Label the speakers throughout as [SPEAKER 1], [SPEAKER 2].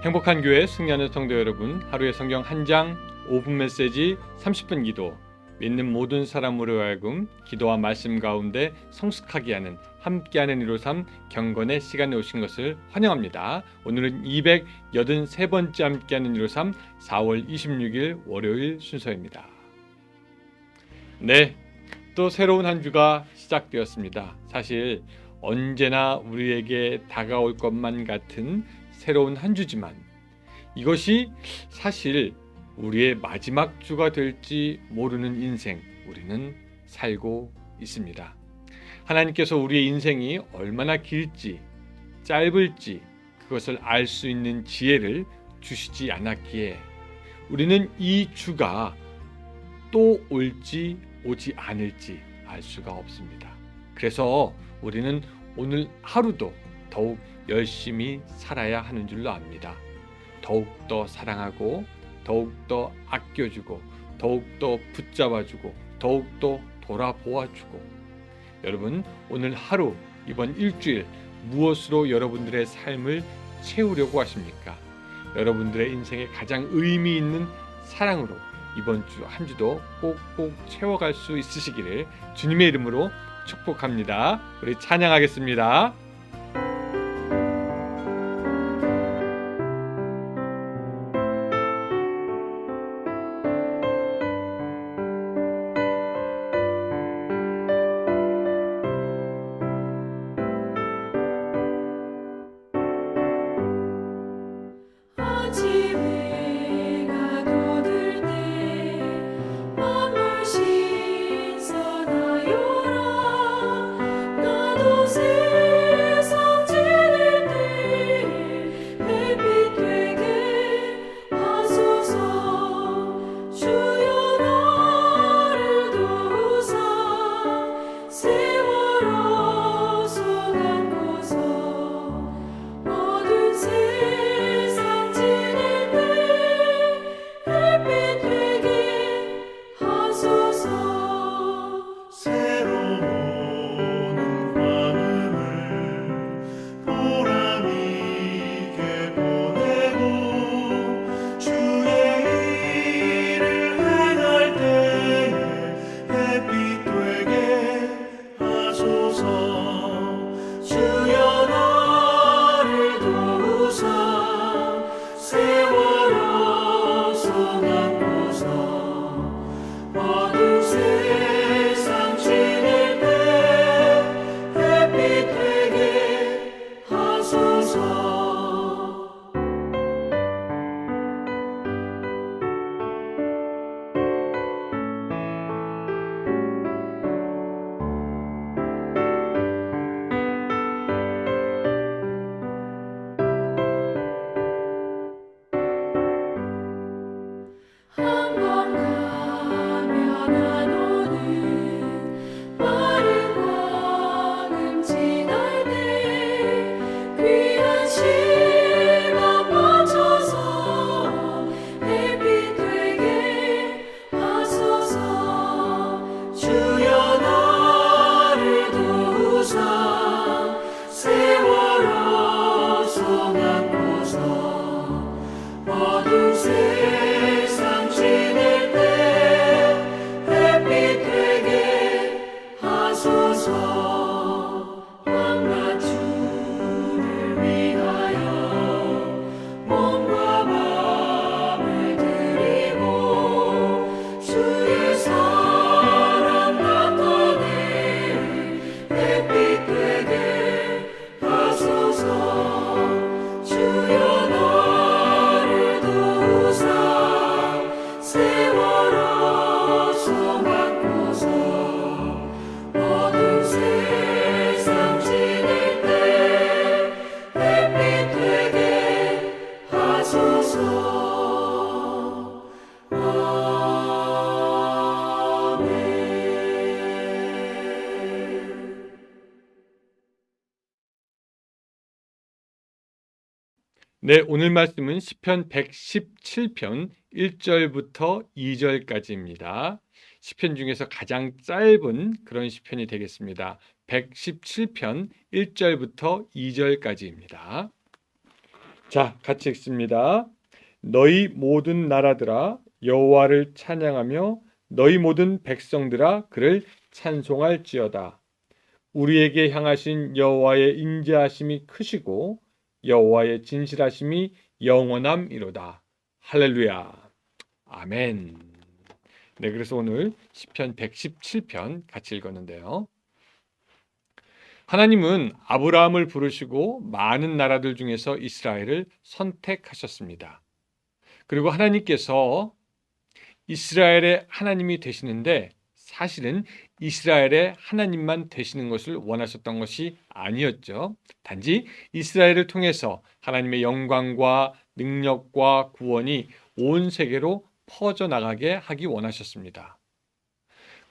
[SPEAKER 1] 행복한 교회 승리하는 성도 여러분, 하루의 성경 한 장, 5분 메시지, 30분 기도, 믿는 모든 사람으로 하여금 기도와 말씀 가운데 성숙하게 하는 함께하는 153 경건의 시간에 오신 것을 환영합니다. 오늘은 283번째 함께하는 153 4월 26일 월요일 순서입니다. 네, 또 새로운 한 주가 시작되었습니다. 사실 언제나 우리에게 다가올 것만 같은 새로운 한 주지만 이것이 사실 우리의 마지막 주가 될지 모르는 인생 우리는 살고 있습니다. 하나님께서 우리의 인생이 얼마나 길지 짧을지 그것을 알 수 있는 지혜를 주시지 않았기에 우리는 이 주가 또 올지 오지 않을지 알 수가 없습니다. 그래서 우리는 오늘 하루도 더욱 열심히 살아야 하는 줄로 압니다. 더욱더 사랑하고 더욱더 아껴주고 더욱더 붙잡아주고 더욱더 돌아보아주고 여러분 오늘 하루 이번 일주일 무엇으로 여러분들의 삶을 채우려고 하십니까? 여러분들의 인생에 가장 의미 있는 사랑으로 이번 주 한 주도 꼭꼭 채워갈 수 있으시기를 주님의 이름으로 축복합니다. 우리 찬양하겠습니다. 네, 오늘 말씀은 시편 117편 1절부터 2절까지입니다. 시편 중에서 가장 짧은 그런 시편이 되겠습니다. 117편 1절부터 2절까지입니다. 자, 같이 읽습니다. 너희 모든 나라들아 여호와를 찬양하며 너희 모든 백성들아 그를 찬송할지어다. 우리에게 향하신 여호와의 인자하심이 크시고 여호와의 진실하심이 영원함이로다. 할렐루야. 아멘. 네, 그래서 오늘 시편 117편 같이 읽었는데요. 하나님은 아브라함을 부르시고 많은 나라들 중에서 이스라엘을 선택하셨습니다. 그리고 하나님께서 이스라엘의 하나님이 되시는데 사실은 이스라엘의 하나님만 되시는 것을 원하셨던 것이 아니었죠. 단지 이스라엘을 통해서 하나님의 영광과 능력과 구원이 온 세계로 퍼져나가게 하기 원하셨습니다.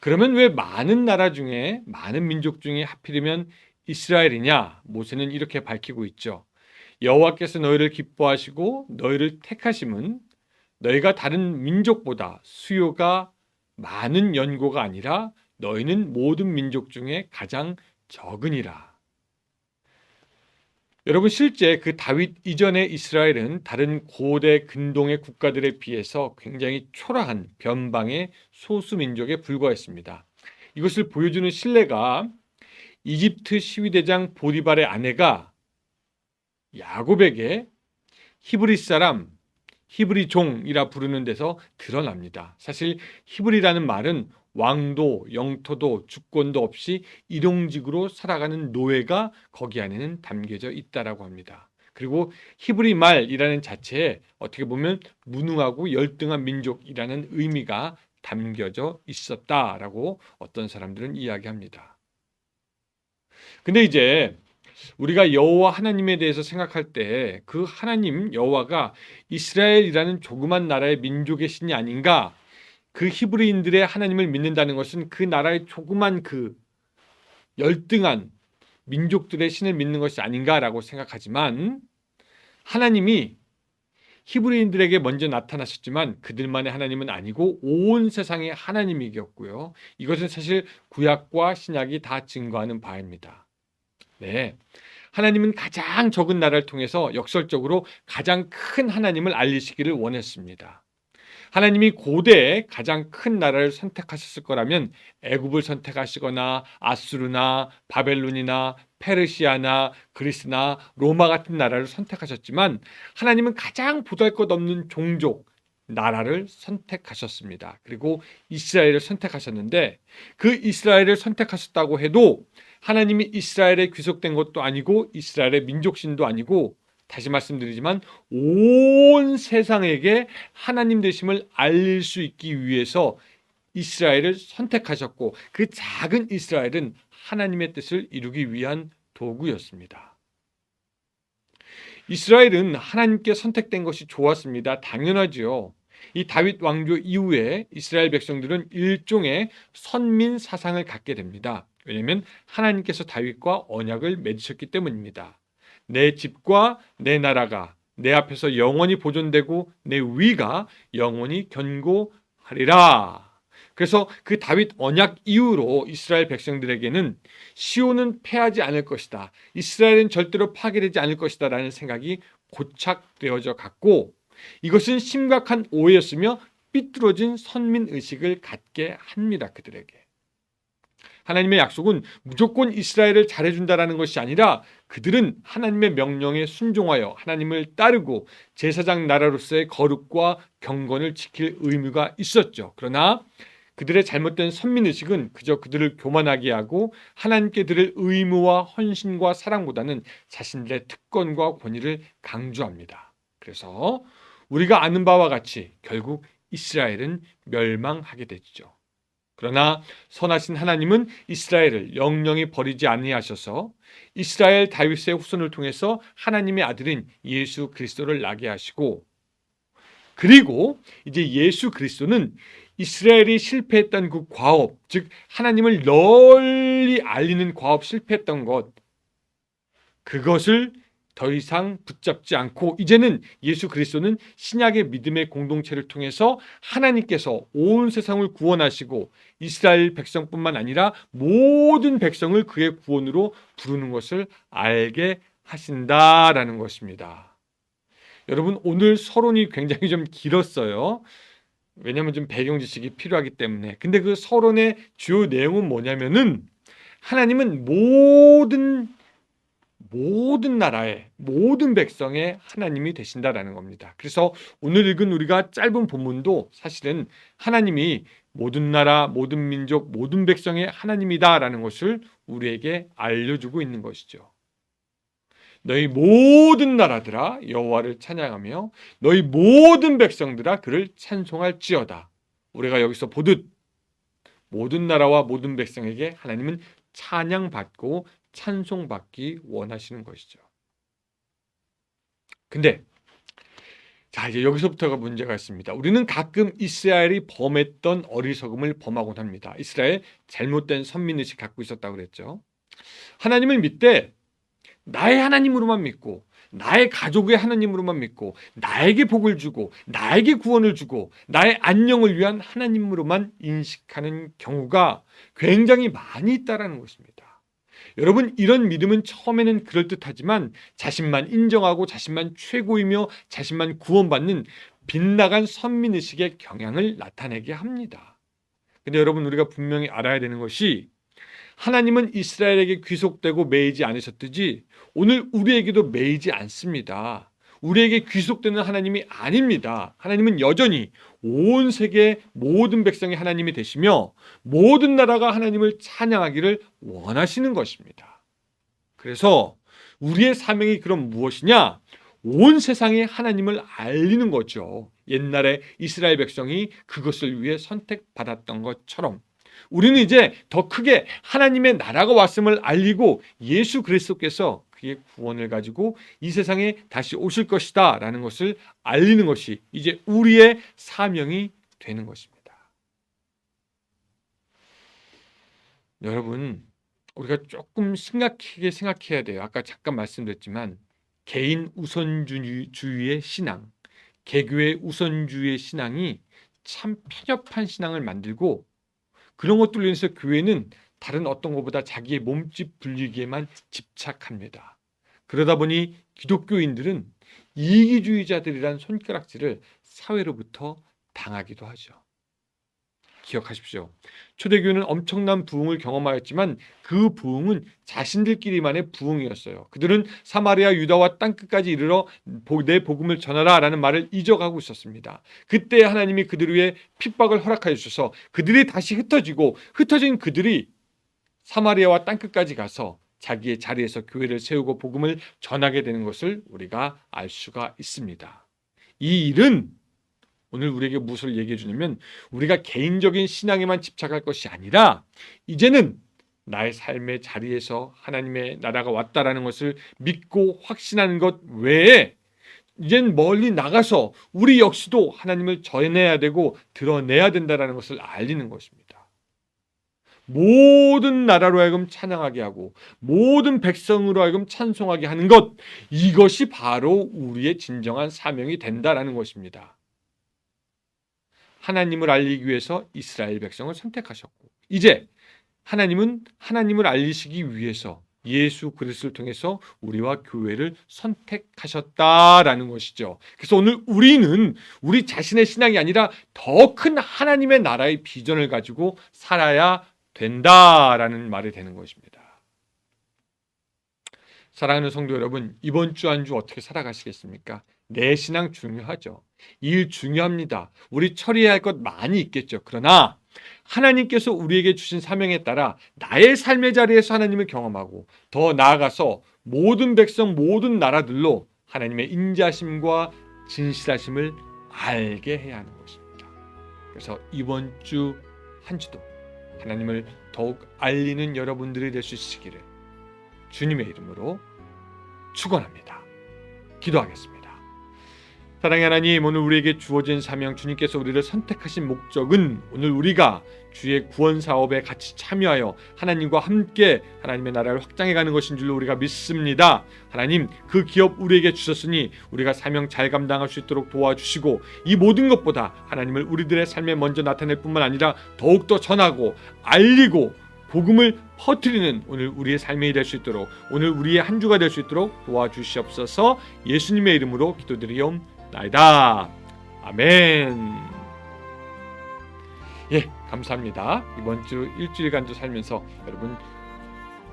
[SPEAKER 1] 그러면 왜 많은 나라 중에 많은 민족 중에 하필이면 이스라엘이냐? 모세는 이렇게 밝히고 있죠. 여호와께서 너희를 기뻐하시고 너희를 택하심은 너희가 다른 민족보다 수요가 많은 연고가 아니라 너희는 모든 민족 중에 가장 적으니라. 여러분, 실제 그 다윗 이전의 이스라엘은 다른 고대 근동의 국가들에 비해서 굉장히 초라한 변방의 소수 민족에 불과했습니다. 이것을 보여주는 신뢰가 이집트 시위대장 보디발의 아내가 야곱에게 히브리 사람, 히브리 종이라 부르는 데서 드러납니다. 사실 히브리라는 말은 왕도, 영토도, 주권도 없이 일용직으로 살아가는 노예가 거기 안에는 담겨져 있다라고 합니다. 그리고 히브리 말이라는 자체에 어떻게 보면 무능하고 열등한 민족이라는 의미가 담겨져 있었다라고 어떤 사람들은 이야기합니다. 근데 이제 우리가 여호와 하나님에 대해서 생각할 때 그 하나님 여호와가 이스라엘이라는 조그만 나라의 민족의 신이 아닌가? 그 히브리인들의 하나님을 믿는다는 것은 그 나라의 조그만 그 열등한 민족들의 신을 믿는 것이 아닌가라고 생각하지만 하나님이 히브리인들에게 먼저 나타나셨지만 그들만의 하나님은 아니고 온 세상의 하나님이었고요. 이것은 사실 구약과 신약이 다 증거하는 바입니다. 네, 하나님은 가장 적은 나라를 통해서 역설적으로 가장 큰 하나님을 알리시기를 원했습니다. 하나님이 고대에 가장 큰 나라를 선택하셨을 거라면 애굽을 선택하시거나 아수르나 바벨론이나 페르시아나 그리스나 로마 같은 나라를 선택하셨지만 하나님은 가장 보잘것없는 종족, 나라를 선택하셨습니다. 그리고 이스라엘을 선택하셨는데 그 이스라엘을 선택하셨다고 해도 하나님이 이스라엘에 귀속된 것도 아니고 이스라엘의 민족신도 아니고 다시 말씀드리지만 온 세상에게 하나님 되심을 알릴 수 있기 위해서 이스라엘을 선택하셨고 그 작은 이스라엘은 하나님의 뜻을 이루기 위한 도구였습니다. 이스라엘은 하나님께 선택된 것이 좋았습니다. 당연하지요. 이 다윗 왕조 이후에 이스라엘 백성들은 일종의 선민 사상을 갖게 됩니다. 왜냐하면 하나님께서 다윗과 언약을 맺으셨기 때문입니다. 내 집과 내 나라가 내 앞에서 영원히 보존되고 내 위가 영원히 견고하리라. 그래서 그 다윗 언약 이후로 이스라엘 백성들에게는 시온은 패하지 않을 것이다. 이스라엘은 절대로 파괴되지 않을 것이다 라는 생각이 고착되어져 갔고 이것은 심각한 오해였으며 삐뚤어진 선민의식을 갖게 합니다. 그들에게. 하나님의 약속은 무조건 이스라엘을 잘해준다라는 것이 아니라 그들은 하나님의 명령에 순종하여 하나님을 따르고 제사장 나라로서의 거룩과 경건을 지킬 의무가 있었죠. 그러나 그들의 잘못된 선민의식은 그저 그들을 교만하게 하고 하나님께 드릴 의무와 헌신과 사랑보다는 자신들의 특권과 권위를 강조합니다. 그래서 우리가 아는 바와 같이 결국 이스라엘은 멸망하게 되죠. 그러나 선하신 하나님은 이스라엘을 영영히 버리지 아니하셔서 이스라엘 다윗의 후손을 통해서 하나님의 아들인 예수 그리스도를 나게 하시고 그리고 이제 예수 그리스도는 이스라엘이 실패했던 그 과업, 즉 하나님을 널리 알리는 과업 실패했던 것 그것을 더 이상 붙잡지 않고 이제는 예수 그리스도는 신약의 믿음의 공동체를 통해서 하나님께서 온 세상을 구원하시고 이스라엘 백성뿐만 아니라 모든 백성을 그의 구원으로 부르는 것을 알게 하신다라는 것입니다. 여러분, 오늘 서론이 굉장히 좀 길었어요. 왜냐하면 좀 배경 지식이 필요하기 때문에. 근데 그 서론의 주요 내용은 뭐냐면은 하나님은 모든 나라의 모든 백성의 하나님이 되신다라는 겁니다. 그래서 오늘 읽은 우리가 짧은 본문도 사실은 하나님이 모든 나라, 모든 민족, 모든 백성의 하나님이다라는 것을 우리에게 알려주고 있는 것이죠. 너희 모든 나라들아 여호와를 찬양하며 너희 모든 백성들아 그를 찬송할지어다. 우리가 여기서 보듯 모든 나라와 모든 백성에게 하나님은 찬양받고 찬송받기 원하시는 것이죠. 근데 자, 이제 여기서부터가 문제가 있습니다. 우리는 가끔 이스라엘이 범했던 어리석음을 범하곤 합니다. 이스라엘 잘못된 선민의식 갖고 있었다고 그랬죠. 하나님을 믿되 나의 하나님으로만 믿고 나의 가족의 하나님으로만 믿고 나에게 복을 주고 나에게 구원을 주고 나의 안녕을 위한 하나님으로만 인식하는 경우가 굉장히 많이 있다는 것입니다. 여러분, 이런 믿음은 처음에는 그럴듯하지만 자신만 인정하고 자신만 최고이며 자신만 구원받는 빗나간 선민의식의 경향을 나타내게 합니다. 근데 여러분, 우리가 분명히 알아야 되는 것이 하나님은 이스라엘에게 귀속되고 매이지 않으셨듯이 오늘 우리에게도 매이지 않습니다. 우리에게 귀속되는 하나님이 아닙니다. 하나님은 여전히 온 세계 모든 백성의 하나님이 되시며 모든 나라가 하나님을 찬양하기를 원하시는 것입니다. 그래서 우리의 사명이 그럼 무엇이냐? 온 세상에 하나님을 알리는 거죠. 옛날에 이스라엘 백성이 그것을 위해 선택받았던 것처럼 우리는 이제 더 크게 하나님의 나라가 왔음을 알리고 예수 그리스도께서 그의 구원을 가지고 이 세상에 다시 오실 것이다 라는 것을 알리는 것이 이제 우리의 사명이 되는 것입니다. 여러분, 우리가 조금 심각하게 생각해야 돼요. 아까 잠깐 말씀드렸지만 개인 우선주의의 신앙, 개교의 우선주의의 신앙이 참 편협한 신앙을 만들고 그런 것들로 인해서 교회는 다른 어떤 것보다 자기의 몸집 불리기에만 집착합니다. 그러다 보니 기독교인들은 이기주의자들이란 손가락질을 사회로부터 당하기도 하죠. 기억하십시오. 초대교회는 엄청난 부흥을 경험하였지만 그 부흥은 자신들끼리만의 부흥이었어요. 그들은 사마리아 유다와 땅끝까지 이르러 내 복음을 전하라 라는 말을 잊어가고 있었습니다. 그때 하나님이 그들 위해 핍박을 허락하여 주셔서 그들이 다시 흩어진 그들이 사마리아와 땅끝까지 가서 자기의 자리에서 교회를 세우고 복음을 전하게 되는 것을 우리가 알 수가 있습니다. 이 일은 오늘 우리에게 무엇을 얘기해 주냐면 우리가 개인적인 신앙에만 집착할 것이 아니라 이제는 나의 삶의 자리에서 하나님의 나라가 왔다라는 것을 믿고 확신하는 것 외에 이젠 멀리 나가서 우리 역시도 하나님을 전해야 되고 드러내야 된다는 것을 알리는 것입니다. 모든 나라로 하여금 찬양하게 하고 모든 백성으로 하여금 찬송하게 하는 것, 이것이 바로 우리의 진정한 사명이 된다라는 것입니다. 하나님을 알리기 위해서 이스라엘 백성을 선택하셨고 이제 하나님은 하나님을 알리시기 위해서 예수 그리스도를 통해서 우리와 교회를 선택하셨다라는 것이죠. 그래서 오늘 우리는 우리 자신의 신앙이 아니라 더 큰 하나님의 나라의 비전을 가지고 살아야 된다라는 말이 되는 것입니다. 사랑하는 성도 여러분, 이번 주 한 주 어떻게 살아가시겠습니까? 내 신앙 중요하죠. 일 중요합니다. 우리 처리해야 할 것 많이 있겠죠. 그러나 하나님께서 우리에게 주신 사명에 따라 나의 삶의 자리에서 하나님을 경험하고 더 나아가서 모든 백성 모든 나라들로 하나님의 인자심과 진실하심을 알게 해야 하는 것입니다. 그래서 이번 주 한 주도 하나님을 더욱 알리는 여러분들이 될 수 있으시기를 주님의 이름으로 축원합니다. 기도하겠습니다. 사랑의 하나님, 오늘 우리에게 주어진 사명, 주님께서 우리를 선택하신 목적은 오늘 우리가 주의 구원 사업에 같이 참여하여 하나님과 함께 하나님의 나라를 확장해가는 것인 줄로 우리가 믿습니다. 하나님, 그 기업 우리에게 주셨으니 우리가 사명 잘 감당할 수 있도록 도와주시고 이 모든 것보다 하나님을 우리들의 삶에 먼저 나타낼 뿐만 아니라 더욱더 전하고 알리고 복음을 퍼뜨리는 오늘 우리의 삶이 될 수 있도록, 오늘 우리의 한 주가 될 수 있도록 도와주시옵소서. 예수님의 이름으로 기도드리옵나이다. 아멘. 예, 감사합니다. 이번 주 일주일간도 살면서 여러분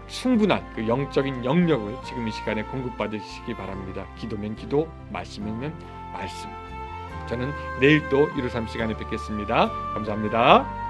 [SPEAKER 1] 충분한 그 영적인 영역을 지금 이 시간에 공급받으시기 바랍니다. 기도면 기도, 말씀이면 말씀. 저는 내일 또 153 시간에 뵙겠습니다. 감사합니다.